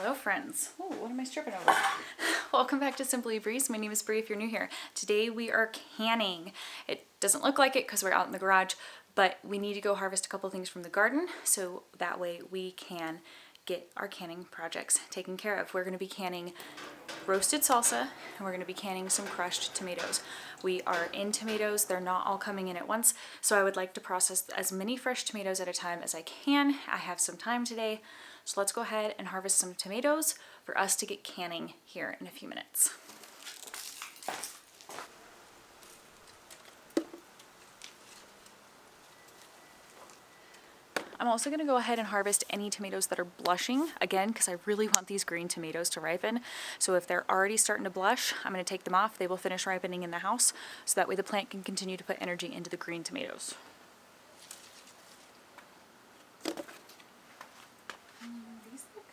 Hello friends. Oh, what am I stripping over? Welcome back to Simply Breeze. My name is Bree if you're new here. Today we are canning. It doesn't look like it because we're out in the garage, but we need to go harvest a couple things from the garden so that way we can get our canning projects taken care of. We're going to be canning roasted salsa and we're going to be canning some crushed tomatoes. We are in tomatoes. They're not all coming in at once, so I would like to process as many fresh tomatoes at a time as I can. I have some time today, so let's go ahead and harvest some tomatoes for us to get canning here in a few minutes. I'm also going to go ahead and harvest any tomatoes that are blushing, again, because I really want these green tomatoes to ripen. So if they're already starting to blush, I'm going to take them off. They will finish ripening in the house, so that way the plant can continue to put energy into the green tomatoes. These look...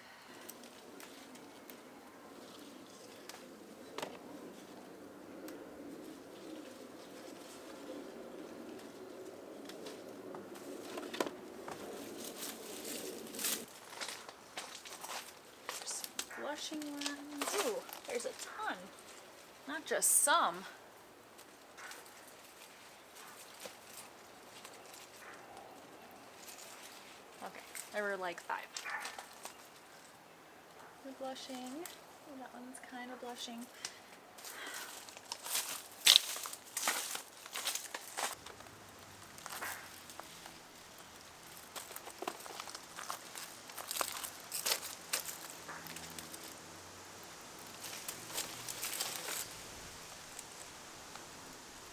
blushing ones. Ooh, there's a ton, not just some. Okay, there were like 5. They're blushing. Oh, that one's kind of blushing.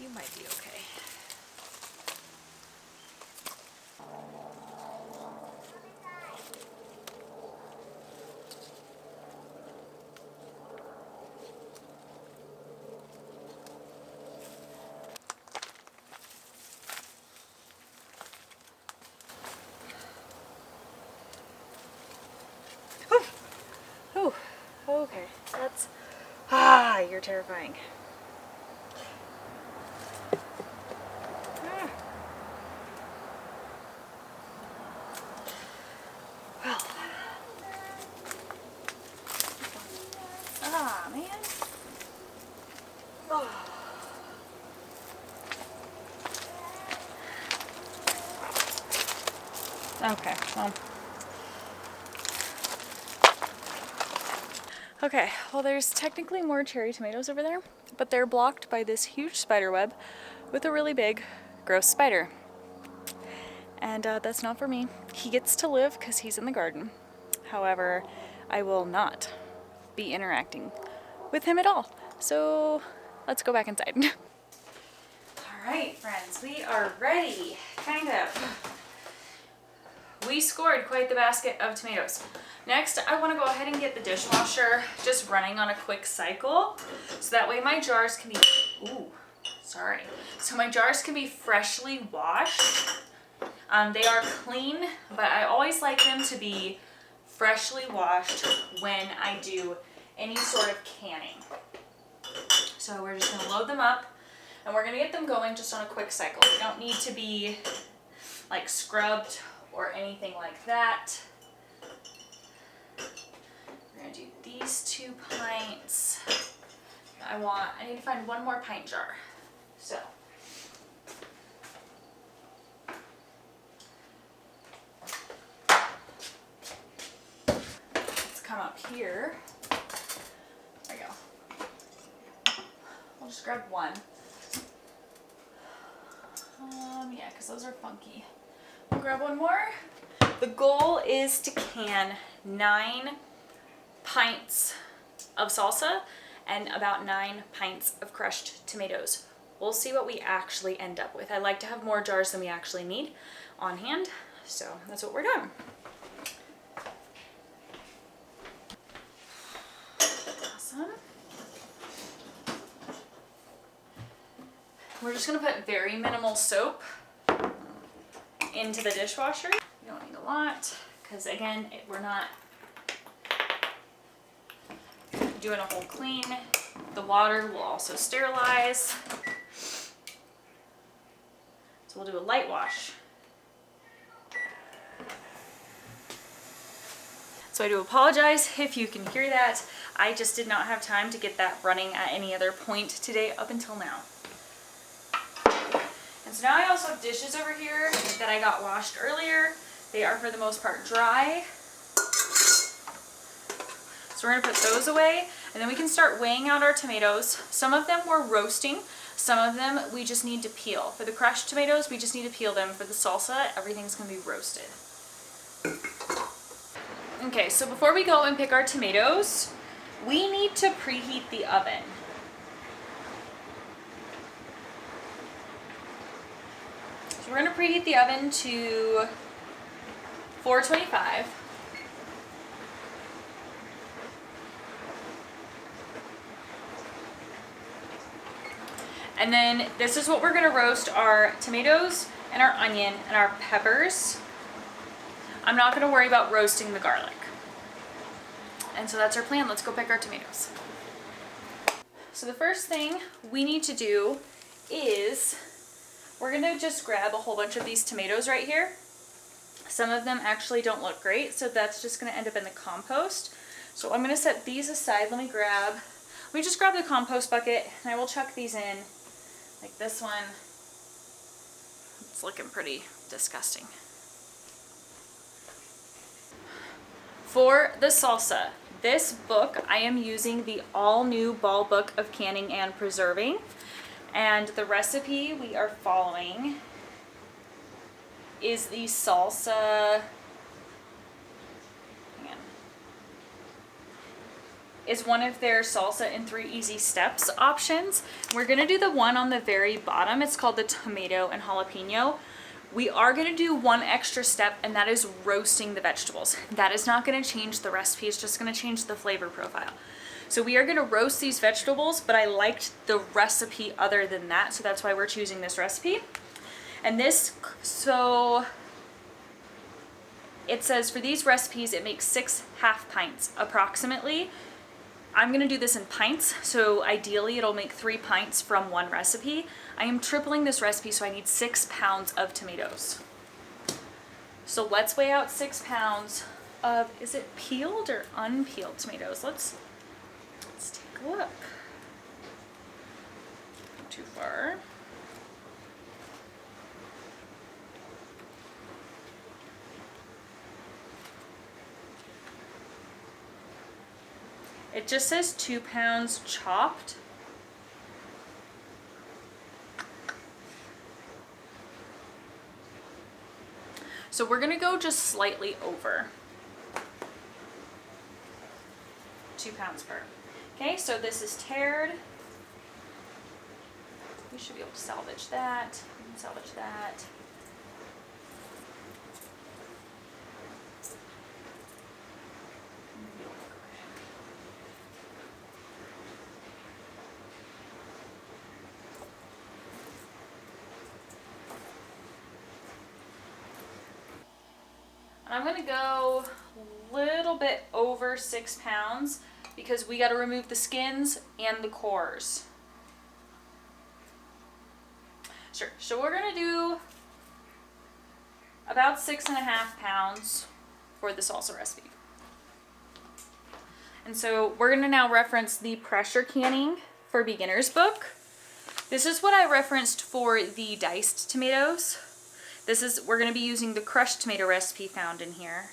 You might be okay. Oh, okay. That's... you're terrifying. Man. Oh. Okay, well. Okay, well there's technically more cherry tomatoes over there, but they're blocked by this huge spider web with a really big, gross spider. And that's not for me. He gets to live because he's in the garden. However, I will not be interacting with him at all. So let's go back inside. All right, friends, we are ready. Kind of. We scored quite the basket of tomatoes. Next, I want to go ahead and get the dishwasher just running on a quick cycle, so that way my jars can be, so my jars can be freshly washed. They are clean, but I always like them to be freshly washed when I do any sort of canning. So we're just going to load them up and we're going to get them going just on a quick cycle. They don't need to be like scrubbed or anything like that. We're going to do these 2 pints. I need to find one more pint jar. So let's come up here. There we go. I'll just grab one. Yeah, because those are funky. We'll grab one more. The goal is to can 9 pints of salsa and about 9 pints of crushed tomatoes. We'll see what we actually end up with. I like to have more jars than we actually need on hand, so that's what we're doing. Awesome. We're just going to put very minimal soap into the dishwasher. You don't need a lot because, again, we're not doing a whole clean. The water will also sterilize. So we'll do a light wash. So I do apologize if you can hear that. I just did not have time to get that running at any other point today up until now. And so now I also have dishes over here that I got washed earlier. They are for the most part dry. So we're gonna put those away, and then we can start weighing out our tomatoes. Some of them we're roasting, some of them we just need to peel. For the crushed tomatoes, we just need to peel them. For the salsa, everything's gonna be roasted. Okay, so before we go and pick our tomatoes, we need to preheat the oven. So we're gonna preheat the oven to 425. And then this is what we're gonna roast: our tomatoes and our onion and our peppers. I'm not gonna worry about roasting the garlic. And so that's our plan. Let's go pick our tomatoes. So the first thing we need to do is we're gonna just grab a whole bunch of these tomatoes right here. Some of them actually don't look great, so that's just gonna end up in the compost. So I'm gonna set these aside. Let me just grab the compost bucket, and I will chuck these in. Like this one, it's looking pretty disgusting. For the salsa, this book, I am using the all new Ball Book of Canning and Preserving. And the recipe we are following is the salsa, is one of their salsa in 3 easy steps options. We're gonna do the one on the very bottom. It's called the tomato and jalapeno. We are gonna do one extra step, and that is roasting the vegetables. That is not gonna change the recipe, it's just gonna change the flavor profile. So we are gonna roast these vegetables, but I liked the recipe other than that, so that's why we're choosing this recipe. And this, so it says for these recipes, it makes 6 half pints approximately. I'm gonna do this in pints, so ideally it'll make 3 pints from one recipe. I am tripling this recipe, so I need 6 pounds of tomatoes. So let's weigh out 6 pounds of, is it peeled or unpeeled tomatoes? Let's take a look. Not too far. It just says 2 pounds chopped. So we're gonna go just slightly over 2 pounds per. Okay, so this is tared. We should be able to salvage that. Salvage that. I'm gonna go a little bit over 6 pounds because we gotta remove the skins and the cores. Sure, so we're gonna do about 6.5 pounds for the salsa recipe. And so we're gonna now reference the pressure canning for beginners book. This is what I referenced for the diced tomatoes. We're going to be using the crushed tomato recipe found in here.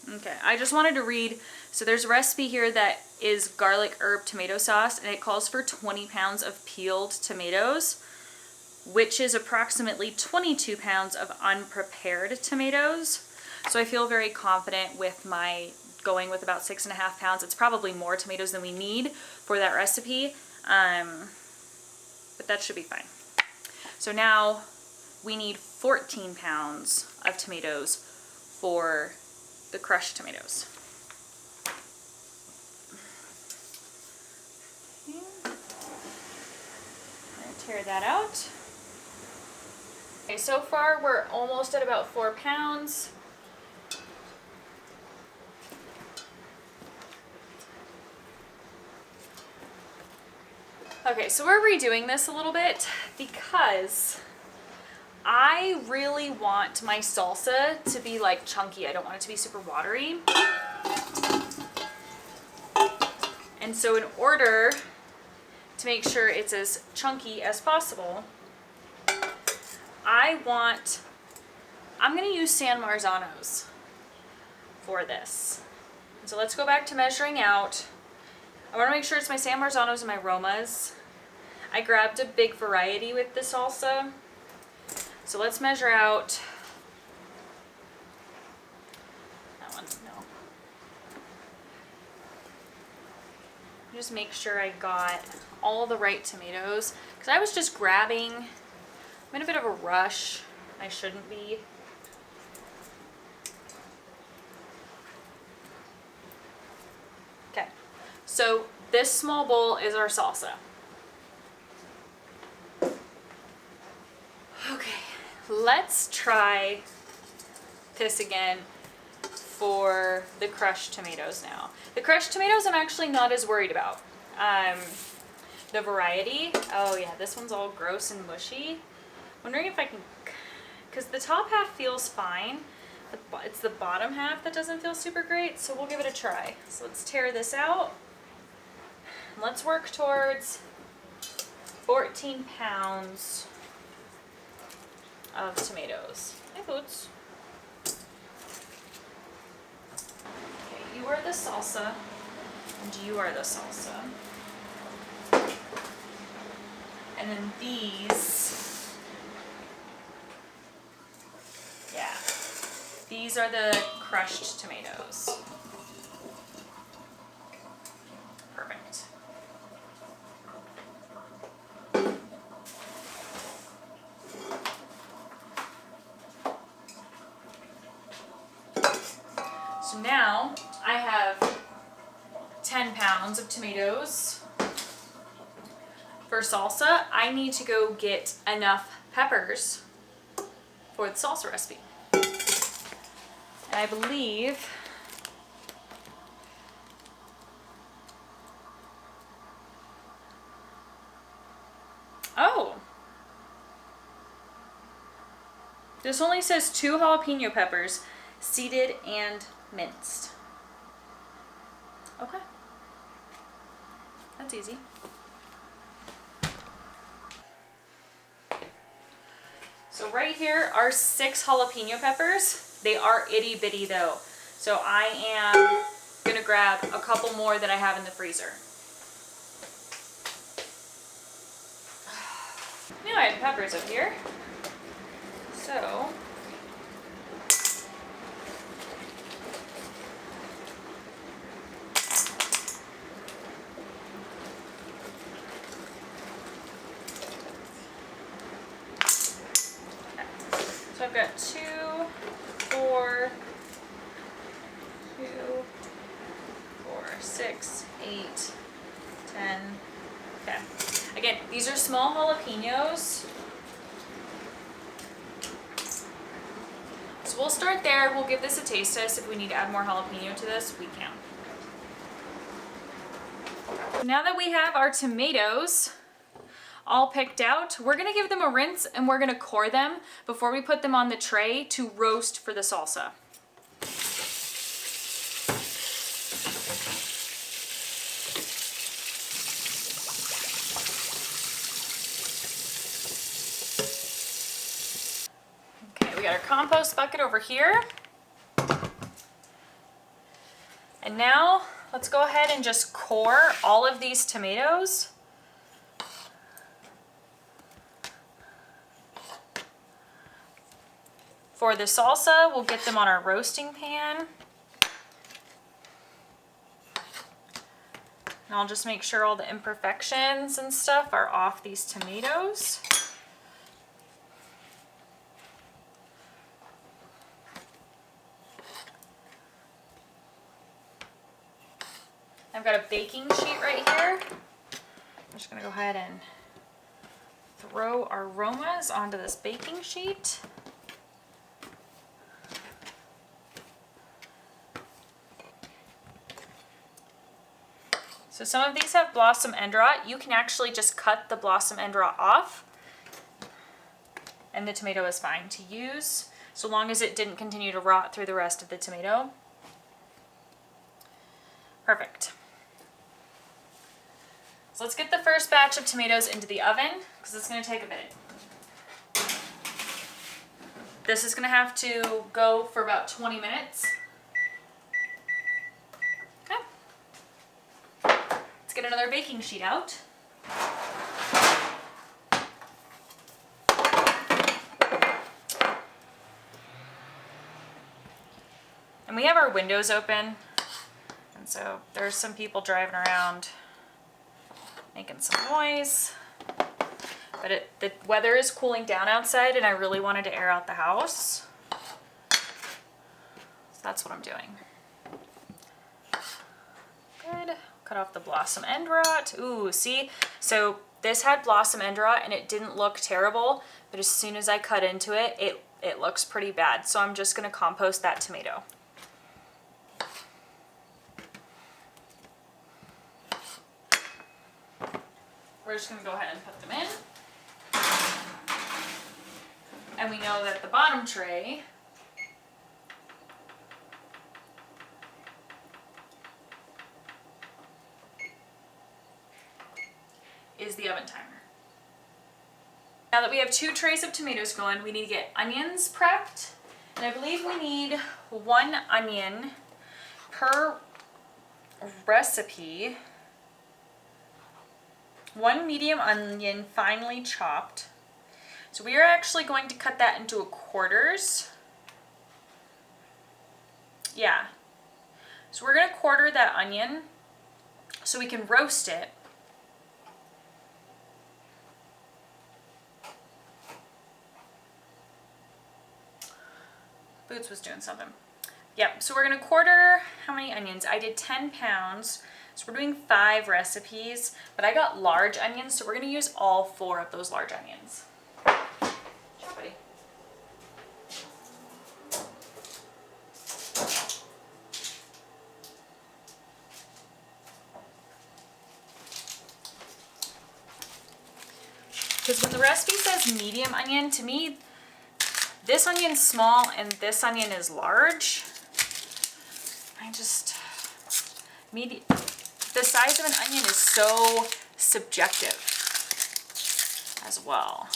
Okay, I just wanted to read, so there's a recipe here that is garlic herb tomato sauce, and it calls for 20 pounds of peeled tomatoes, which is approximately 22 pounds of unprepared tomatoes. So I feel very confident with my going with about 6.5 pounds. It's probably more tomatoes than we need for that recipe, but that should be fine. So now we need 14 pounds of tomatoes for the crushed tomatoes. Okay. I'm going to tear that out. Okay, so far we're almost at about 4 pounds. Okay, so we're redoing this a little bit because I really want my salsa to be like chunky. I don't want it to be super watery. And so in order to make sure it's as chunky as possible, I'm gonna use San Marzanos for this. So let's go back to measuring out. I wanna make sure it's my San Marzanos and my Romas. I grabbed a big variety with the salsa. So let's measure out. That one, no. Just make sure I got all the right tomatoes, because I was just grabbing. I'm in a bit of a rush. I shouldn't be. Okay, so this small bowl is our salsa. Okay, let's try this again for the crushed tomatoes now. The crushed tomatoes I'm actually not as worried about. The variety, oh yeah, this one's all gross and mushy. Wondering if I can, because the top half feels fine, but it's the bottom half that doesn't feel super great, so we'll give it a try. So let's tear this out. Let's work towards 14 pounds of tomatoes. Hi, Boots. Okay, you are the salsa, and you are the salsa. And then these, yeah, these are the crushed tomatoes. Perfect. So now I have 10 pounds of tomatoes. For salsa, I need to go get enough peppers for the salsa recipe. And I believe oh, this only says 2 jalapeno peppers, seeded and minced. Okay, that's easy. So right here are 6 jalapeno peppers. They are itty bitty though. So I am gonna grab a couple more that I have in the freezer. Now I have peppers up here. So I've got 2, 4, 2, 4, 6, 8, 10. Okay. Again, these are small jalapenos. So we'll start there. We'll give this a taste test. If we need to add more jalapeno to this, we can. Now that we have our tomatoes all picked out, we're gonna give them a rinse and we're gonna core them before we put them on the tray to roast for the salsa. Okay, we got our compost bucket over here. And now let's go ahead and just core all of these tomatoes. For the salsa, we'll get them on our roasting pan. And I'll just make sure all the imperfections and stuff are off these tomatoes. I've got a baking sheet right here. I'm just gonna go ahead and throw our aromas onto this baking sheet. So some of these have blossom end rot. You can actually just cut the blossom end rot off. and the tomato is fine to use, so long as it didn't continue to rot through the rest of the tomato. Perfect. So let's get the first batch of tomatoes into the oven, because it's going to take a minute. This is going to have to go for about 20 minutes. Okay. Let's get another baking sheet out. And we have our windows open, and so there's some people driving around making some noise. But the weather is cooling down outside, and I really wanted to air out the house. So that's what I'm doing. Good. Cut off the blossom end rot. Ooh, see? So this had blossom end rot, and it didn't look terrible, but as soon as I cut into it, it looks pretty bad. So I'm just going to compost that tomato. We're just going to go ahead and put them in. And we know that the bottom tray is the oven timer. Now that we have 2 trays of tomatoes going, we need to get onions prepped. And I believe we need 1 onion per recipe. 1 medium onion finely chopped. So we are actually going to cut that into quarters. Yeah. So we're going to quarter that onion so we can roast it. Boots was doing something. Yep, so we're going to quarter how many onions? I did 10 pounds. So we're doing 5 recipes, but I got large onions, so we're going to use all 4 of those large onions. Sure, buddy. Because when the recipe says medium onion, to me, this onion's small and this onion is large. The size of an onion is so subjective as well.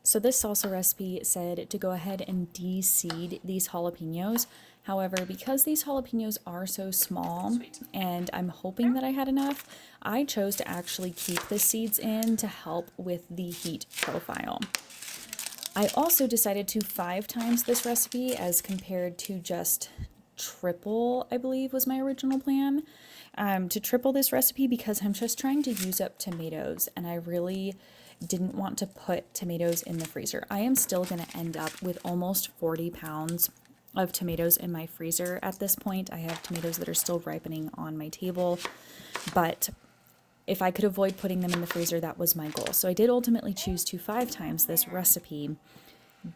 So this salsa recipe said to go ahead and de-seed these jalapenos. However, because these jalapenos are so small and I'm hoping that I had enough, I chose to actually keep the seeds in to help with the heat profile. I also decided to 5 times this recipe as compared to just triple, I believe was my original plan. To triple this recipe because I'm just trying to use up tomatoes, and I really didn't want to put tomatoes in the freezer. I am still going to end up with almost 40 pounds of tomatoes in my freezer at this point. I have tomatoes that are still ripening on my table, but if I could avoid putting them in the freezer, that was my goal. So I did ultimately choose to 5 times this recipe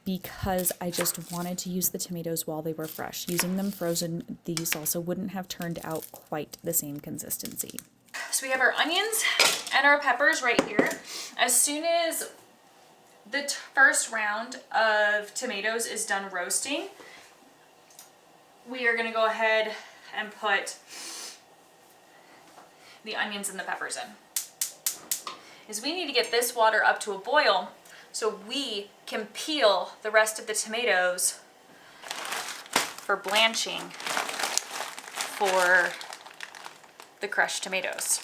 because I just wanted to use the tomatoes while they were fresh. Using them frozen, these also wouldn't have turned out quite the same consistency. So we have our onions and our peppers right here. As soon as the first round of tomatoes is done roasting, we are going to go ahead and put the onions and the peppers in. Is we need to get this water up to a boil so we can peel the rest of the tomatoes for blanching for the crushed tomatoes.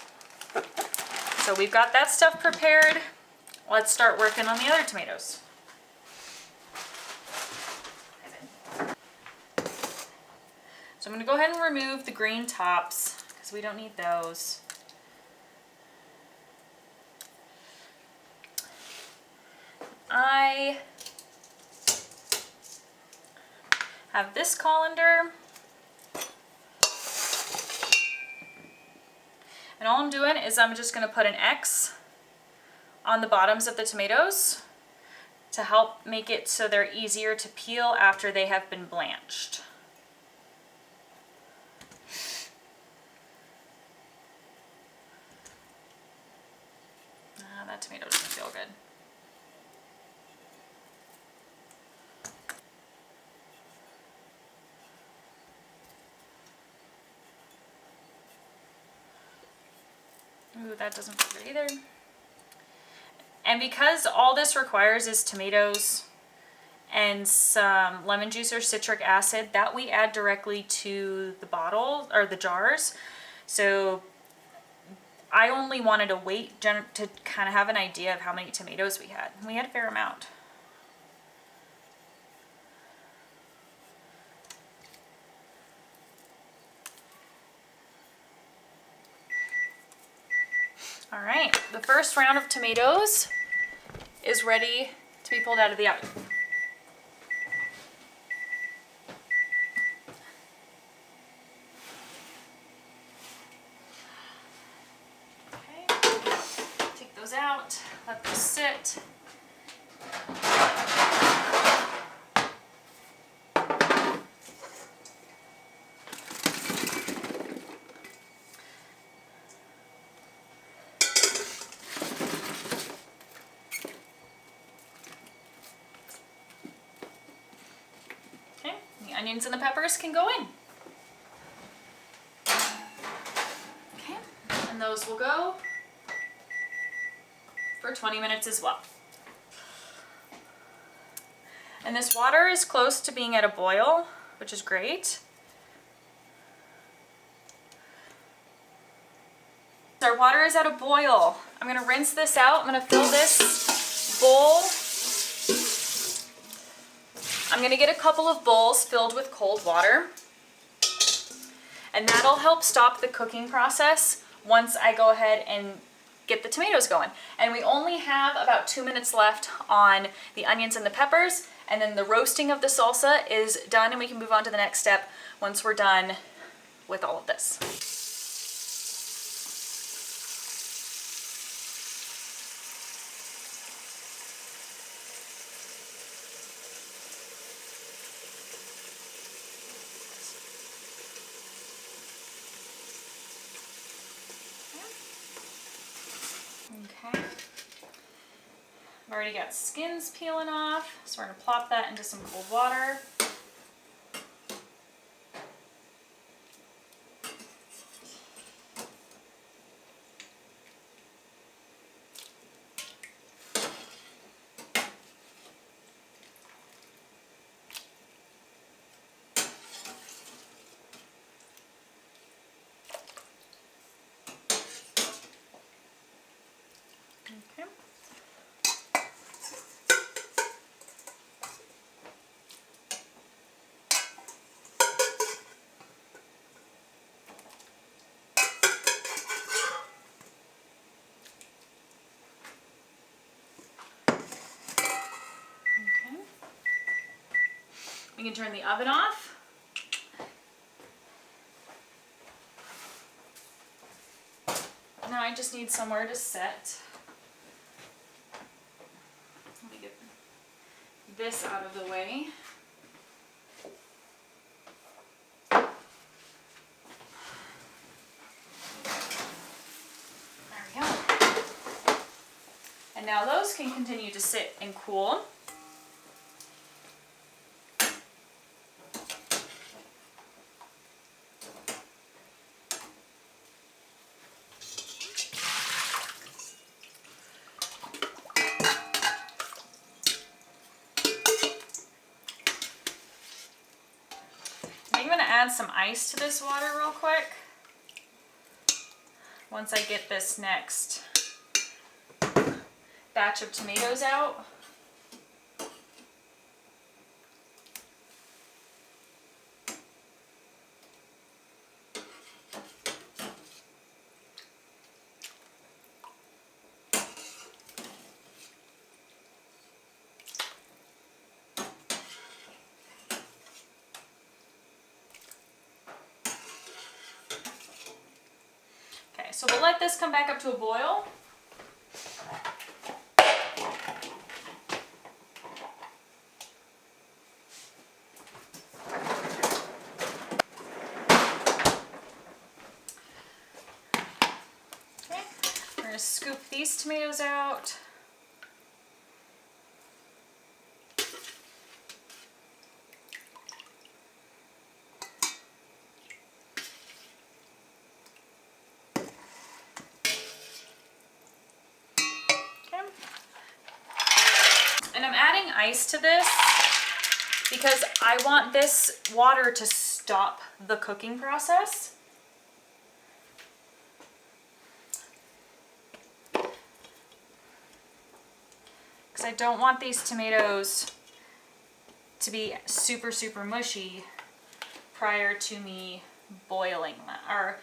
So we've got that stuff prepared. Let's start working on the other tomatoes. So I'm going to go ahead and remove the green tops because we don't need those. I have this colander And all I'm doing is I'm just gonna put an X on the bottoms of the tomatoes to help make it so they're easier to peel after they have been blanched. That tomato doesn't feel good. Ooh, that doesn't feel good either. And because all this requires is tomatoes and some lemon juice or citric acid, that we add directly to the bottle or the jars. So I only wanted to wait to kind of have an idea of how many tomatoes we had. We had a fair amount. All right, the first round of tomatoes is ready to be pulled out of the oven. Out, let this sit. Okay, the onions and the peppers can go in. Okay, and those will go for 20 minutes as well. And this water is close to being at a boil, which is great. Our water is at a boil. I'm gonna rinse this out. I'm gonna fill this bowl. I'm gonna get a couple of bowls filled with cold water. And that'll help stop the cooking process once I go ahead and get the tomatoes going. And we only have about 2 minutes left on the onions and the peppers, and then the roasting of the salsa is done, and we can move on to the next step once we're done with all of this. Okay. I've already got skins peeling off, so we're gonna plop that into some cold water. Okay. We can turn the oven off. Now I just need somewhere to sit. Let me get this out of the way. There we go. And now those can continue to sit and cool. I'm going to add some ice to this water real quick once I get this next batch of tomatoes out. so we'll let this come back up to a boil. Okay, we're going to scoop these tomatoes out. And I'm adding ice to this because I want this water to stop the cooking process. Because I don't want these tomatoes to be super, super mushy prior to me boiling them or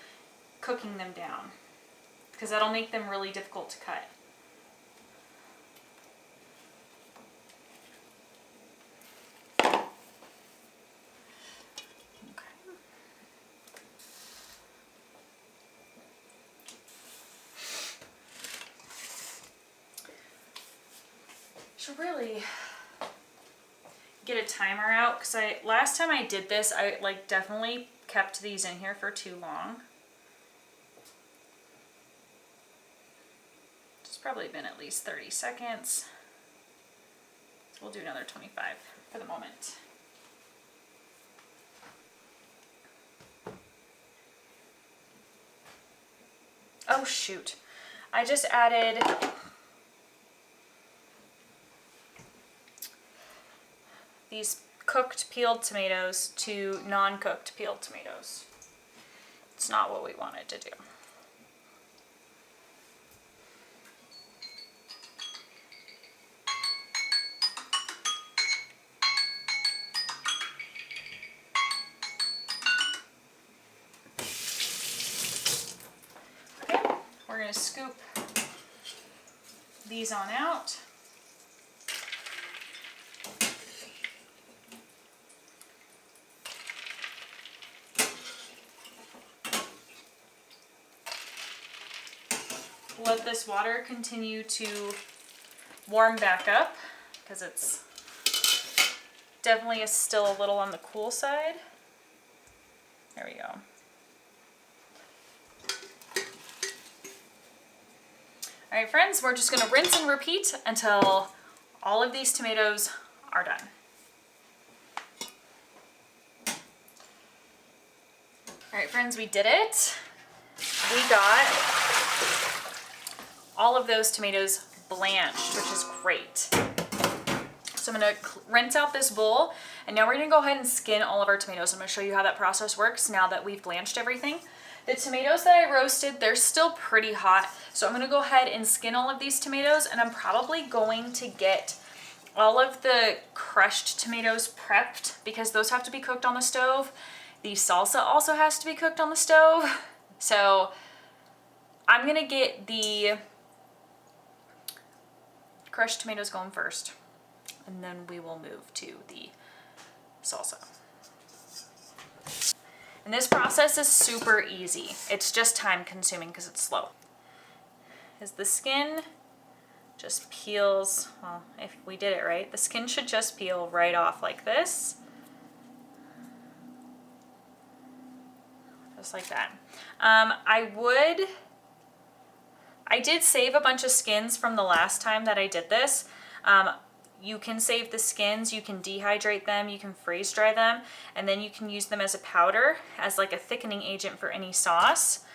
cooking them down, because that'll make them really difficult to cut. Should really get a timer out, because last time I did this, I like definitely kept these in here for too long. It's probably been at least 30 seconds. So we'll do another 25 for the moment. Oh shoot, I just added these cooked peeled tomatoes to non-cooked peeled tomatoes. It's not what we wanted to do. Okay, we're going to scoop these on out. Let this water continue to warm back up, because it's definitely still a little on the cool side. There we go. All right, friends, we're just going to rinse and repeat until all of these tomatoes are done. All right, friends, we did it. We got all of those tomatoes blanched, which is great. So I'm going to rinse out this bowl, and now we're going to go ahead and skin all of our tomatoes. I'm going to show you how that process works now that we've blanched everything. The tomatoes that I roasted, they're still pretty hot, so I'm going to go ahead and skin all of these tomatoes, and I'm probably going to get all of the crushed tomatoes prepped, because those have to be cooked on the stove. The salsa also has to be cooked on the stove. So I'm going to get the crushed tomatoes going first, and then we will move to the salsa. And this process is super easy. It's just time consuming because it's slow. As the skin just peels, well, if we did it right, the skin should just peel right off like this. Just like that. I did save a bunch of skins from the last time that I did this. You can save the skins, you can dehydrate them, you can freeze dry them, and then you can use them as a powder, as like a thickening agent for any sauce.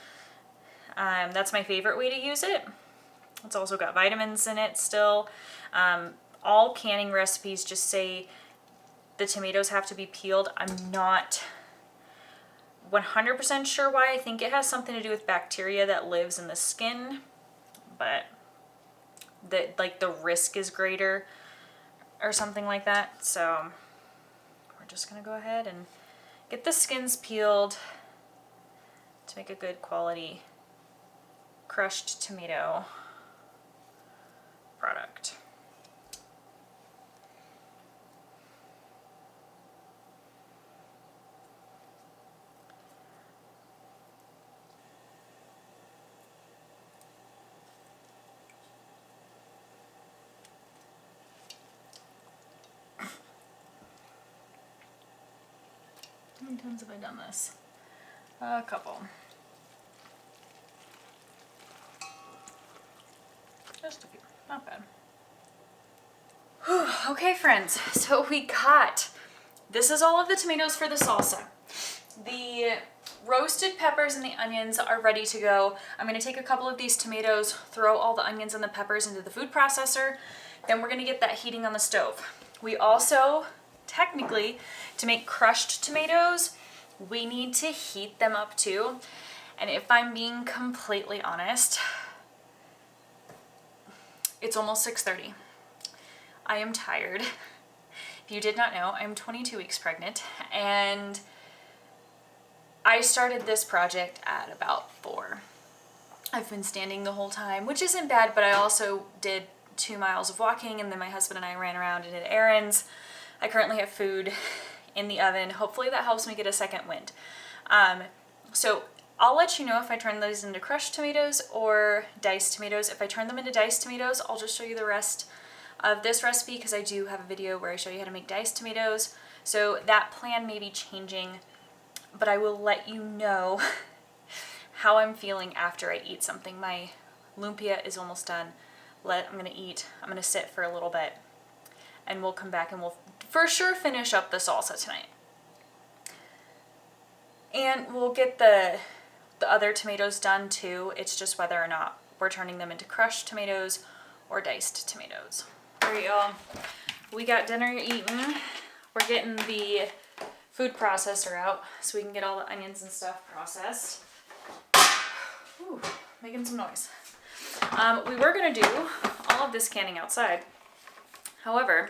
That's my favorite way to use it. It's also got vitamins in it still. All canning recipes just say the tomatoes have to be peeled. I'm not 100% sure why. I think it has something to do with bacteria that lives in the skin, but the risk is greater or something like that. So we're just gonna go ahead and get the skins peeled to make a good quality crushed tomato product. How many times have I done this? A couple. Just a few, not bad. Whew. Okay friends, so this is all of the tomatoes for the salsa. The roasted peppers and the onions are ready to go. I'm gonna take a couple of these tomatoes, throw all the onions and the peppers into the food processor, then we're gonna get that heating on the stove. We also, technically, to make crushed tomatoes, we need to heat them up too. And if I'm being completely honest, it's almost 6:30. I am tired. If you did not know, I'm 22 weeks pregnant, and I started this project at about 4. I've been standing the whole time, which isn't bad, but I also did 2 miles of walking, and then my husband and I ran around and did errands. I currently have food in the oven. Hopefully that helps me get a second wind. So I'll let you know if I turn those into crushed tomatoes or diced tomatoes. If I turn them into diced tomatoes, I'll just show you the rest of this recipe because I do have a video where I show you how to make diced tomatoes. So that plan may be changing, but I will let you know how I'm feeling after I eat something. My lumpia is almost done. I'm gonna eat, I'm gonna sit for a little bit, and we'll come back and we'll for sure finish up the salsa tonight. And we'll get the other tomatoes done too. It's just whether or not we're turning them into crushed tomatoes or diced tomatoes. All right, y'all. We got dinner eaten. We're getting the food processor out so we can get all the onions and stuff processed. Ooh, making some noise. We were gonna do all of this canning outside. However,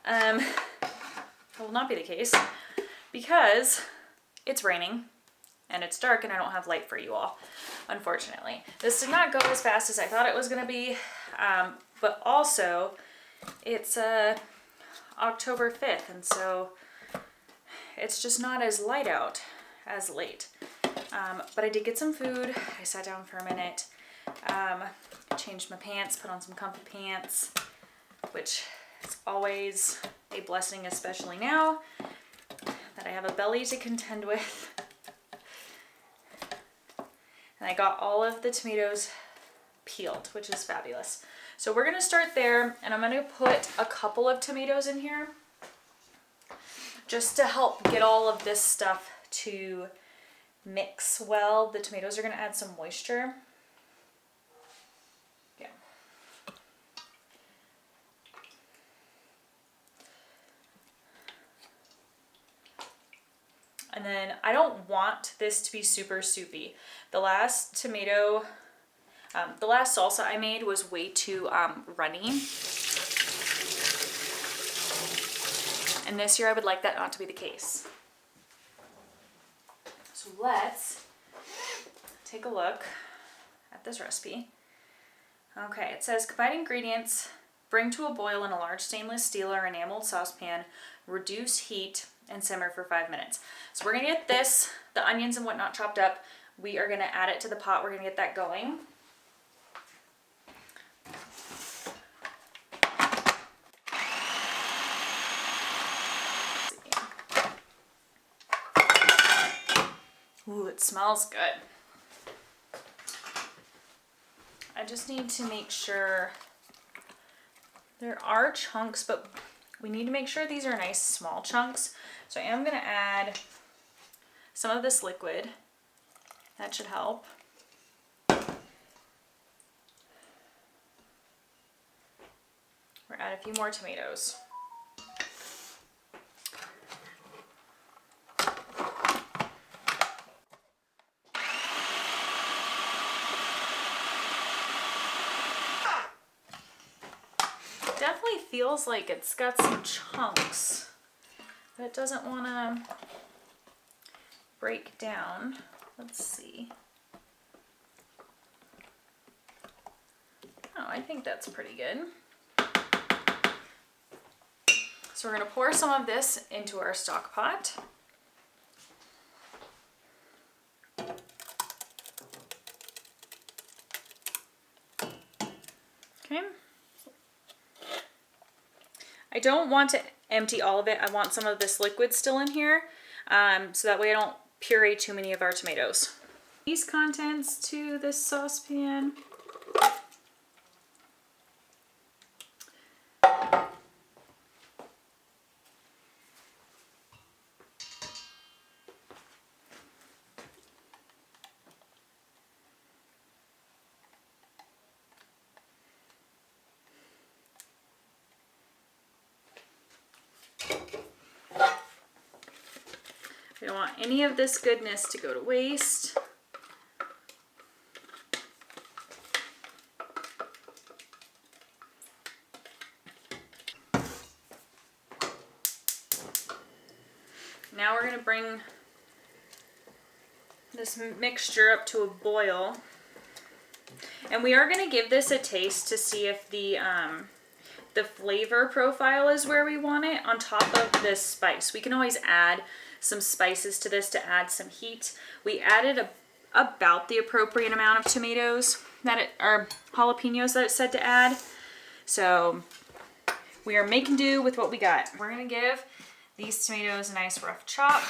that will not be the case because it's raining and it's dark and I don't have light for you all, unfortunately. This did not go as fast as I thought it was gonna be, but also it's October 5th, and so it's just not as light out as late. But I did get some food. I sat down for a minute, changed my pants, put on some comfy pants, which is always a blessing, especially now that I have a belly to contend with. And I got all of the tomatoes peeled, which is fabulous. So we're gonna start there, and I'm gonna put a couple of tomatoes in here just to help get all of this stuff to mix well. The tomatoes are gonna add some moisture. Yeah. And then I don't want this to be super soupy. The last the last salsa I made was way too runny. And this year I would like that not to be the case. So let's take a look at this recipe. Okay, it says combine ingredients, bring to a boil in a large stainless steel or enameled saucepan, reduce heat, and simmer for 5 minutes. So we're gonna get this, the onions and whatnot chopped up. We are gonna add it to the pot. We're gonna get that going. Ooh, it smells good. I just need to make sure there are chunks, but we need to make sure these are nice small chunks. So I am gonna add some of this liquid. That should help. We're gonna add a few more tomatoes. Definitely feels like it's got some chunks, but it doesn't want to break down. Let's see. Oh, I think that's pretty good. So we're going to pour some of this into our stock pot. Okay. I don't want to empty all of it. I want some of this liquid still in here. so that way I don't puree too many of our tomatoes. These contents to this saucepan. We don't want any of this goodness to go to waste. Now we're going to bring this mixture up to a boil. And we are going to give this a taste to see if the flavor profile is where we want it on top of this spice. We can always add some spices to this to add some heat. We added about the appropriate amount of tomatoes or jalapenos that it said to add. So we are making do with what we got. We're going to give these tomatoes a nice rough chop,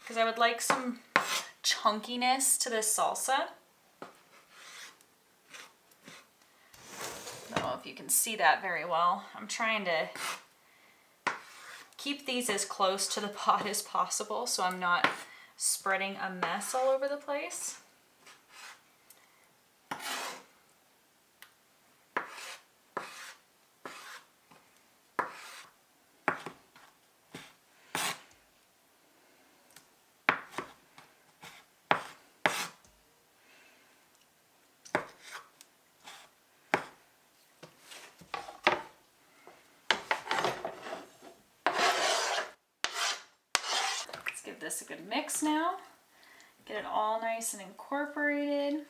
because I would like some chunkiness to this salsa. I don't know if you can see that very well. I'm trying to keep these as close to the pot as possible so I'm not spreading a mess all over the place. Give this a good mix now. Get it all nice and incorporated.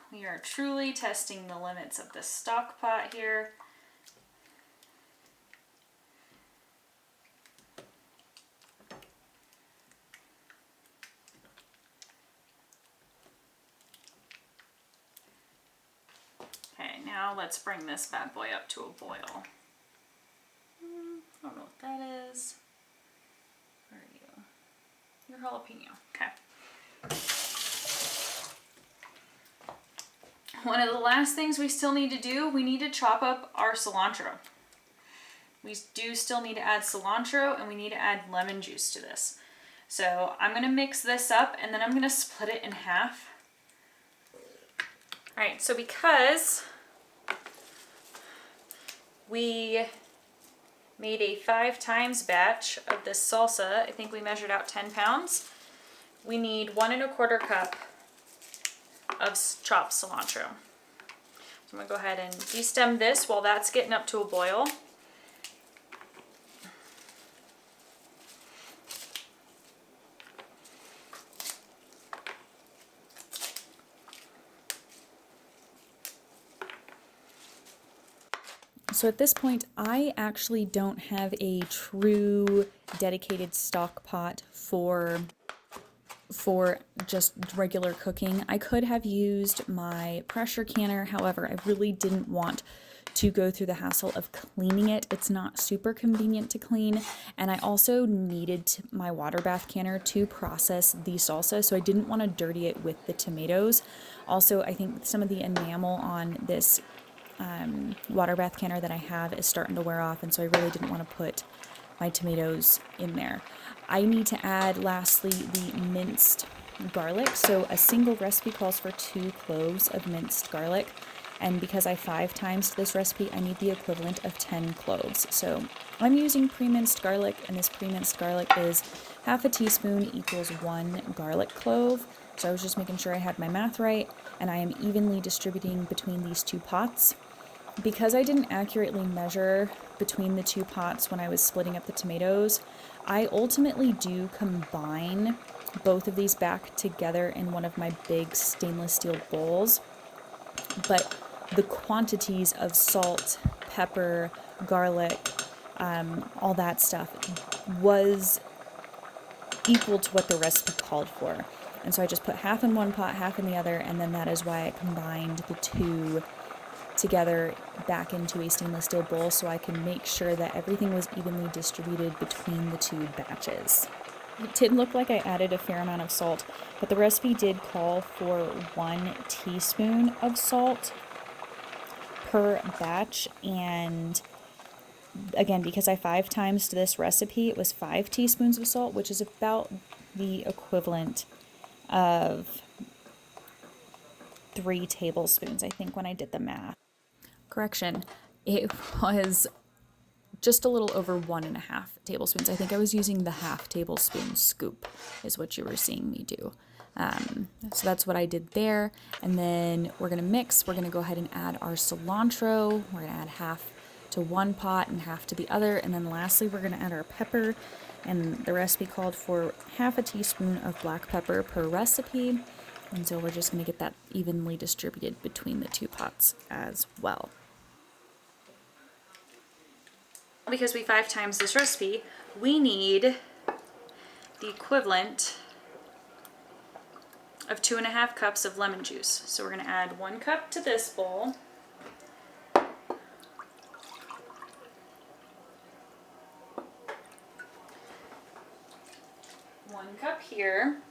We are truly testing the limits of the stock pot here. Okay, now let's bring this bad boy up to a boil. I don't know what that is. Where are you? Your jalapeno. Okay. One of the last things we still need to do, we need to chop up our cilantro. We do still need to add cilantro, and we need to add lemon juice to this. So I'm going to mix this up, and then I'm going to split it in half. Alright, so because we made a 5 times batch of this salsa, I think we measured out 10 pounds, we need 1 1/4 cup of chopped cilantro. So I'm going to go ahead and destem this while that's getting up to a boil. So at this point, I actually don't have a true dedicated stock pot for just regular cooking. I could have used my pressure canner, however, I really didn't want to go through the hassle of cleaning it. It's not super convenient to clean, and I also needed my water bath canner to process the salsa, so I didn't want to dirty it with the tomatoes. Also, I think some of the enamel on this water bath canner that I have is starting to wear off, and so I really didn't want to put my tomatoes in there. I need to add, lastly, the minced garlic. So a single recipe calls for 2 cloves of minced garlic, and because I 5 times this recipe, I need the equivalent of 10 cloves. So I'm using pre-minced garlic, and this pre-minced garlic is half a teaspoon equals 1 garlic clove. So I was just making sure I had my math right, and I am evenly distributing between these 2 pots. Because I didn't accurately measure between the 2 pots when I was splitting up the tomatoes, I ultimately do combine both of these back together in one of my big stainless steel bowls. But the quantities of salt, pepper, garlic, all that stuff was equal to what the recipe called for. And so I just put half in one pot, half in the other, and then that is why I combined the 2 together back into a stainless steel bowl so I can make sure that everything was evenly distributed between the two batches. It did look like I added a fair amount of salt, but the recipe did call for 1 teaspoon of salt per batch, and again, because I 5 times this recipe, it was 5 teaspoons of salt, which is about the equivalent of 3 tablespoons, I think, when I did the math. Correction, it was just a little over 1.5 tablespoons. I think I was using the half tablespoon scoop is what you were seeing me do. So that's what I did there. And then we're gonna mix. We're gonna go ahead and add our cilantro. We're gonna add half to one pot and half to the other. And then lastly, we're gonna add our pepper. And the recipe called for half a teaspoon of black pepper per recipe. And so we're just gonna get that evenly distributed between the 2 pots as well. Because we 5 times this recipe, we need the equivalent of 2.5 cups of lemon juice. So we're going to add 1 cup to this bowl. 1 cup here.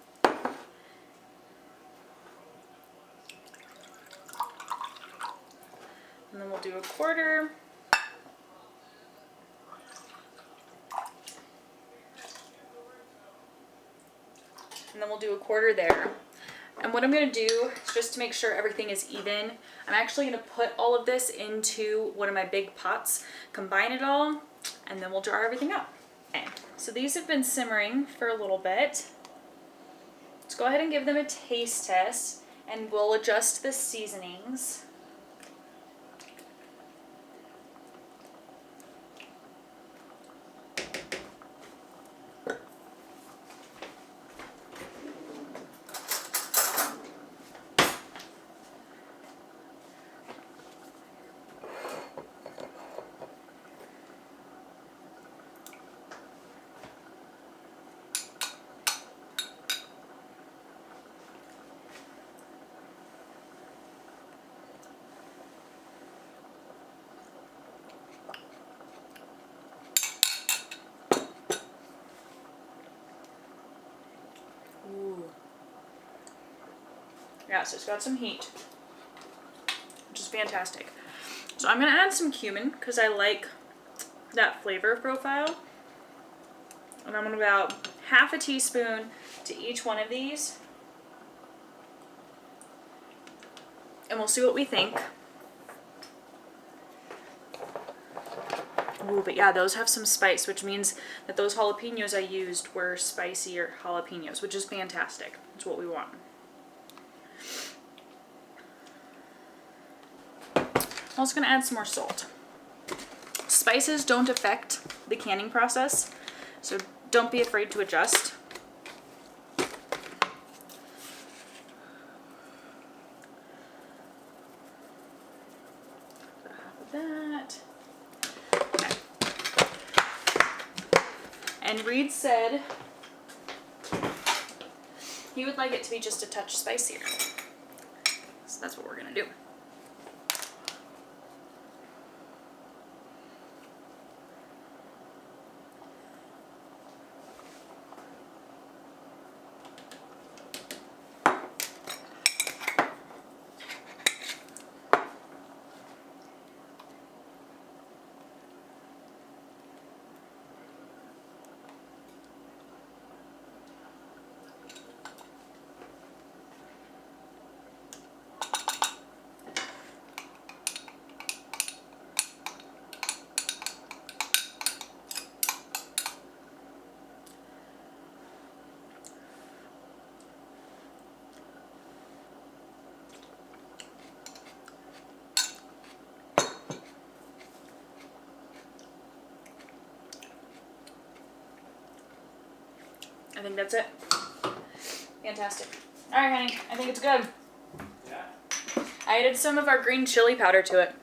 And then we'll do a quarter. And then we'll do a quarter there. And what I'm going to do, just to make sure everything is even, I'm actually going to put all of this into one of my big pots, combine it all, and then we'll jar everything up. Okay, so these have been simmering for a little bit. Let's go ahead and give them a taste test, and we'll adjust the seasonings. Ooh. Yeah, so it's got some heat, which is fantastic. So I'm going to add some cumin because I like that flavor profile. And I'm going to about half a teaspoon to each one of these. And we'll see what we think. Ooh, but yeah, those have some spice, which means that those jalapenos I used were spicier jalapenos, which is fantastic. That's what we want. I'm also going to add some more salt. Spices don't affect the canning process, so don't be afraid to adjust. Half of that. Okay. And Reed said he would like it to be just a touch spicier. So that's what we're going to do. I think that's it. Fantastic. All right, honey. I think it's good. Yeah. I added some of our green chili powder to it.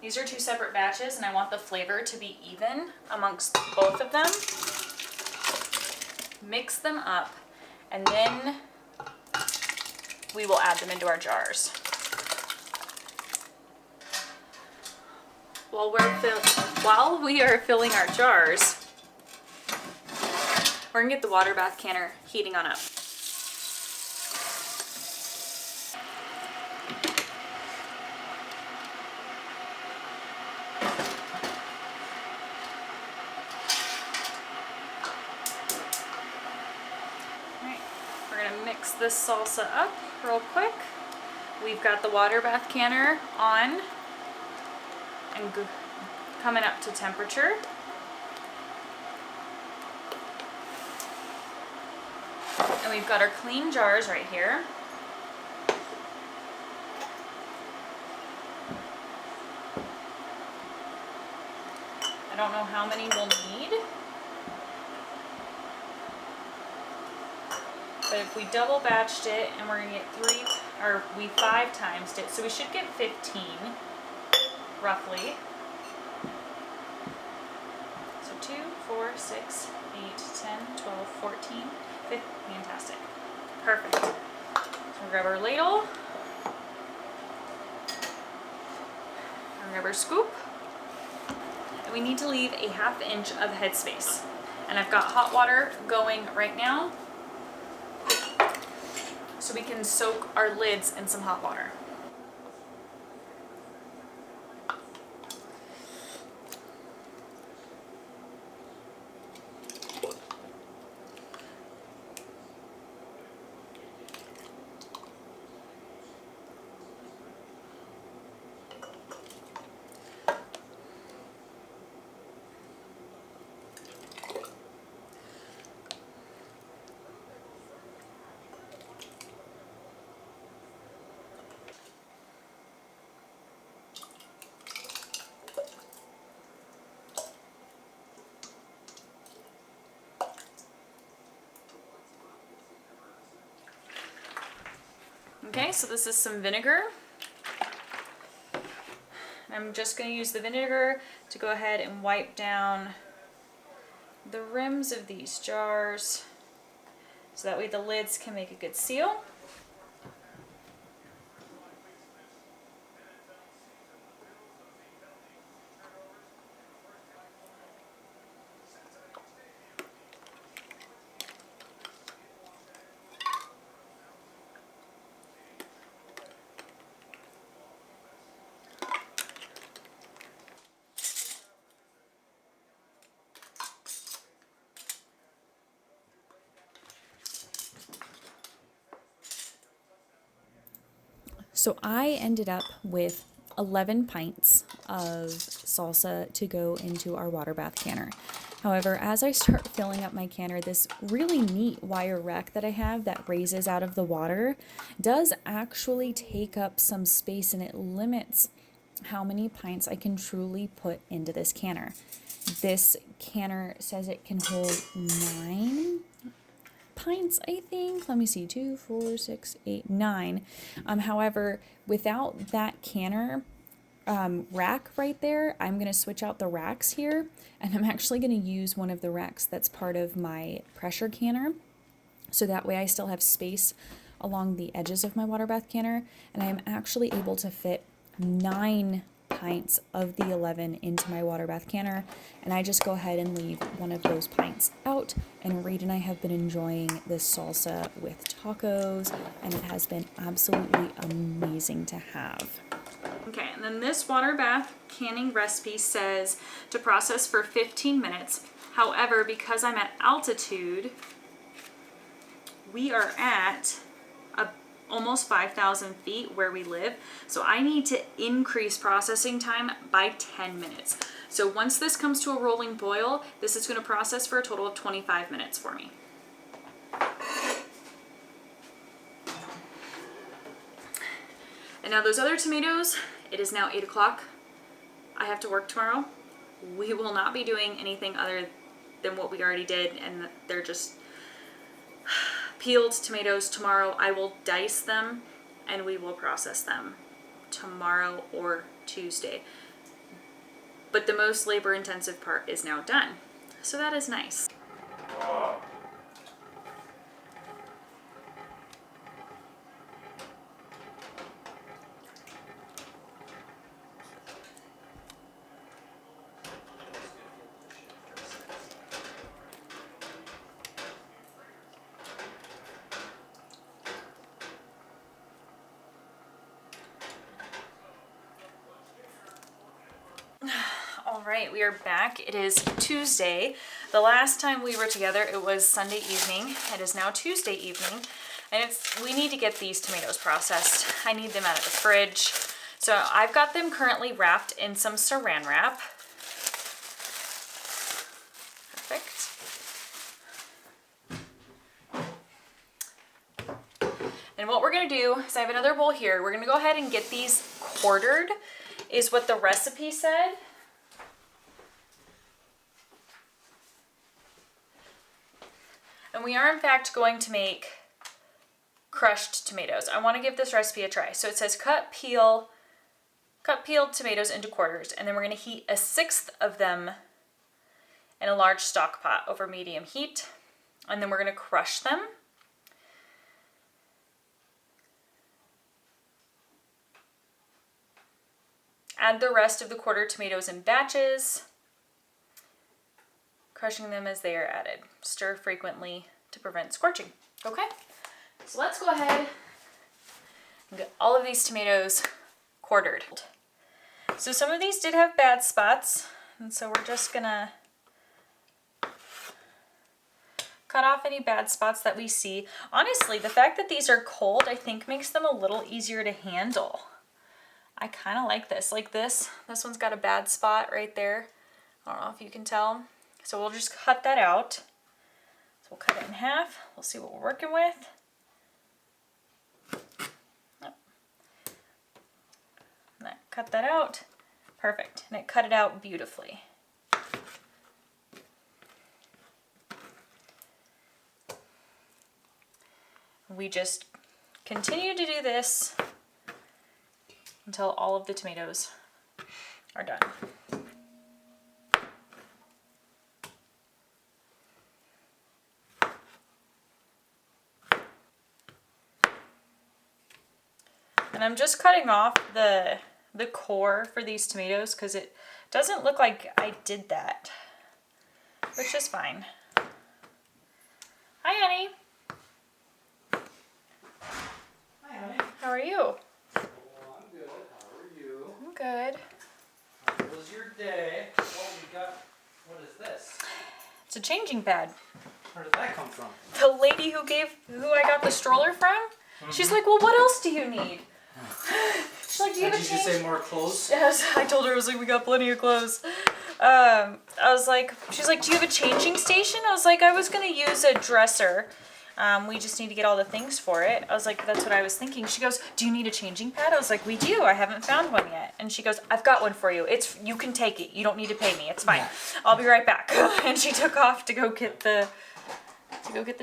These are 2 separate batches, and I want the flavor to be even amongst both of them. mix them up, and then we will add them into our jars. While we are filling our jars, we're gonna get the water bath canner heating on up. Alright, we're gonna mix this salsa up real quick. We've got the water bath canner on and coming up to temperature. And we've got our clean jars right here. I don't know how many we'll need, but if we double batched it and we're gonna get we 5 times it, so we should get 15 roughly. So 2, 4, 6, 8, 10, 12, 14, 15, fantastic. Perfect. So we'll grab our ladle, we'll grab our scoop, and we need to leave a 1/2 inch of headspace. And I've got hot water going right now, so we can soak our lids in some hot water. Okay, so this is some vinegar. I'm just going to use the vinegar to go ahead and wipe down the rims of these jars so that way the lids can make a good seal. So I ended up with 11 pints of salsa to go into our water bath canner. However, as I start filling up my canner, this really neat wire rack that I have that raises out of the water does actually take up some space, and it limits how many pints I can truly put into this canner. This canner says it can hold 9 pints, I think. Let me see, 2, 4, 6, 8, 9. However, without that canner rack right there, I'm going to switch out the racks here, and I'm actually going to use one of the racks that's part of my pressure canner, so that way I still have space along the edges of my water bath canner, and I am actually able to fit 9 pints of the 11 into my water bath canner, and I just go ahead and leave one of those pints out. And Reed and I have been enjoying this salsa with tacos, and it has been absolutely amazing to have. Okay, and then this water bath canning recipe says to process for 15 minutes. However, because I'm at altitude, we are at almost 5,000 feet where we live. So I need to increase processing time by 10 minutes. So once this comes to a rolling boil, this is going to process for a total of 25 minutes for me. And now those other tomatoes, it is now 8 o'clock. I have to work tomorrow. We will not be doing anything other than what we already did, and they're just peeled tomatoes. Tomorrow I will dice them and we will process them tomorrow or Tuesday. But the most labor intensive part is now done. So that is nice. right, we are back. It is Tuesday. The last time we were together, it was Sunday evening. It is now Tuesday evening, and we need to get these tomatoes processed. I need them out of the fridge. So I've got them currently wrapped in some saran wrap. Perfect. And what we're gonna do is I have another bowl here. We're gonna go ahead and get these quartered, is what the recipe said. And we are in fact going to make crushed tomatoes. I want to give this recipe a try. So it says cut peeled tomatoes into quarters, and then we're going to heat 1/6 of them in a large stock pot over medium heat, and then we're going to crush them. Add the rest of the quartered tomatoes in batches, crushing them as they are added. Stir frequently to prevent scorching. Okay, so let's go ahead and get all of these tomatoes quartered. So some of these did have bad spots, and so we're just gonna cut off any bad spots that we see. Honestly, the fact that these are cold, I think makes them a little easier to handle. I kind of like this. Like this one's got a bad spot right there. I don't know if you can tell. So we'll just cut that out. So we'll cut it in half. We'll see what we're working with. Cut that out. Perfect. And it cut it out beautifully. We just continue to do this until all of the tomatoes are done. And I'm just cutting off the core for these tomatoes because it doesn't look like I did that, which is fine. Hi, honey. Hi, honey. How are you? Well, I'm good. How are you? I'm good. How was your day? Oh, we got, what is this? It's a changing pad. Where did that come from? The lady who I got the stroller from, she's like, well, what else do you need? She's like, do you have a Did you say more clothes? Yes, I told her, I was like, we got plenty of clothes. I was like, she's like, do you have a changing station? I was like, I was gonna use a dresser. We just need to get all the things for it. I was like, that's what I was thinking. She goes, do you need a changing pad? I was like, we do. I haven't found one yet. And she goes, I've got one for you. You can take it. You don't need to pay me. It's fine. Yeah. I'll be right back. And she took off to go get the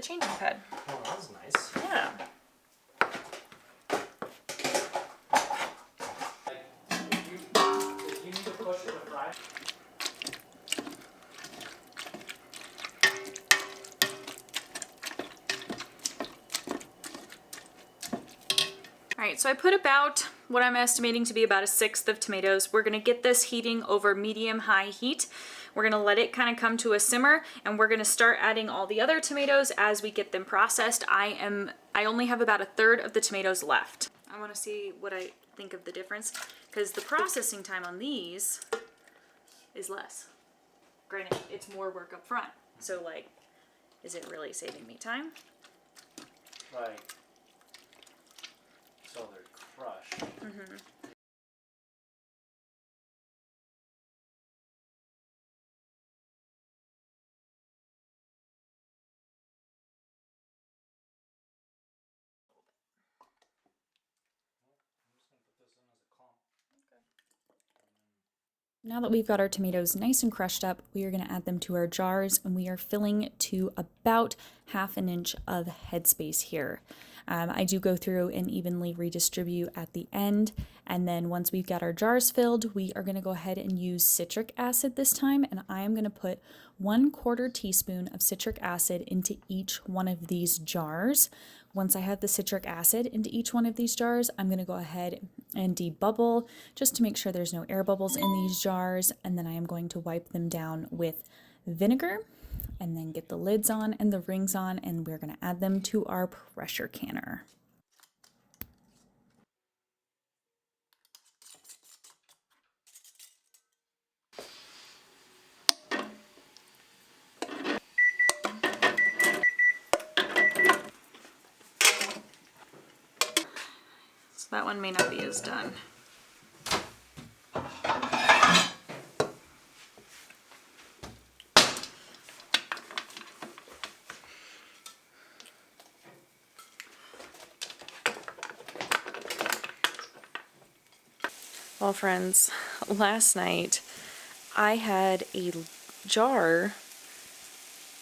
changing pad. Oh, that was nice. Yeah. If you need to push it to fry. All right, so I put about what I'm estimating to be about 1/6 of tomatoes. We're gonna get this heating over medium-high heat. We're gonna let it kind of come to a simmer, and we're gonna start adding all the other tomatoes as we get them processed. I only have about 1/3 of the tomatoes left. I wanna see what I think of the difference, because the processing time on these is less. Granted, it's more work up front. So like, is it really saving me time? Right. So they're crushed. Mm-hmm. I'm just going to put this in as a clump. Now that we've got our tomatoes nice and crushed up, we are going to add them to our jars, and we are filling to about 1/2 inch of headspace here. I do go through and evenly redistribute at the end, and then once we've got our jars filled, we are going to go ahead and use citric acid this time, and I am going to put 1/4 teaspoon of citric acid into each one of these jars. Once I have the citric acid into each one of these jars, I'm going to go ahead and debubble just to make sure there's no air bubbles in these jars, and then I am going to wipe them down with vinegar and then get the lids on and the rings on, and we're going to add them to our pressure canner. one may not be as done. Well, friends, last night I had a jar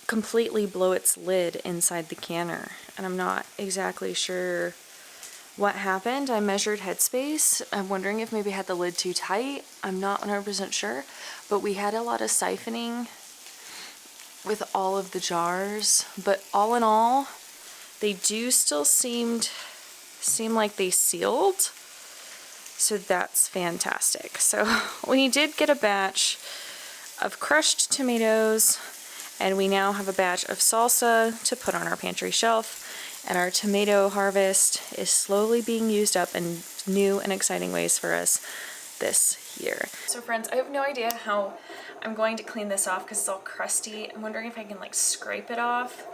completely blow its lid inside the canner, and I'm not exactly sure what happened. I measured headspace. I'm wondering if maybe I had the lid too tight. I'm not 100% sure, but we had a lot of siphoning with all of the jars, but all in all, they do still seem like they sealed. So that's fantastic. So we did get a batch of crushed tomatoes, and we now have a batch of salsa to put on our pantry shelf, and our tomato harvest is slowly being used up in new and exciting ways for us this year. So friends, I have no idea how I'm going to clean this off because it's all crusty. I'm wondering if I can like scrape it off.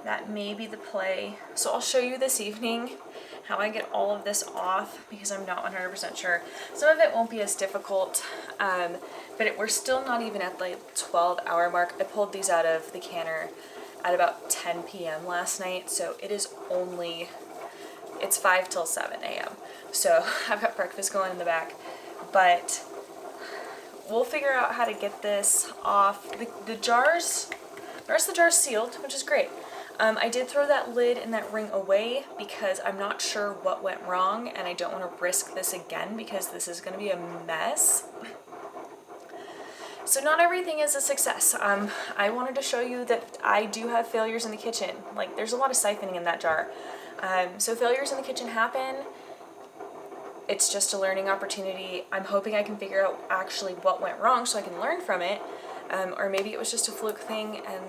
That may be the play. So I'll show you this evening how I get all of this off because I'm not 100% sure. Some of it won't be as difficult, but we're still not even at the 12-hour mark. I pulled these out of the canner at about 10 p.m. last night, so it's 5 till 7 a.m. So I've got breakfast going in the back, but we'll figure out how to get this off. The rest of the jar's sealed, which is great. I did throw that lid and that ring away because I'm not sure what went wrong, and I don't want to risk this again because this is going to be a mess. So not everything is a success. I wanted to show you that I do have failures in the kitchen. Like, there's a lot of siphoning in that jar. So failures in the kitchen happen. It's just a learning opportunity. I'm hoping I can figure out actually what went wrong so I can learn from it. Or maybe it was just a fluke thing and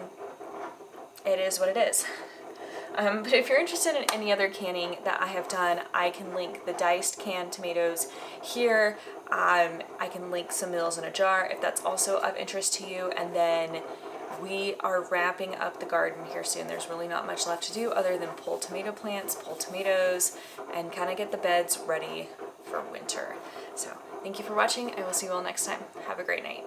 it is what it is. But if you're interested in any other canning that I have done, I can link the diced canned tomatoes here. I can link some meals in a jar if that's also of interest to you. And then we are wrapping up the garden here soon. There's really not much left to do other than pull tomato plants, pull tomatoes, and kind of get the beds ready for winter. So thank you for watching. I will see you all next time. Have a great night.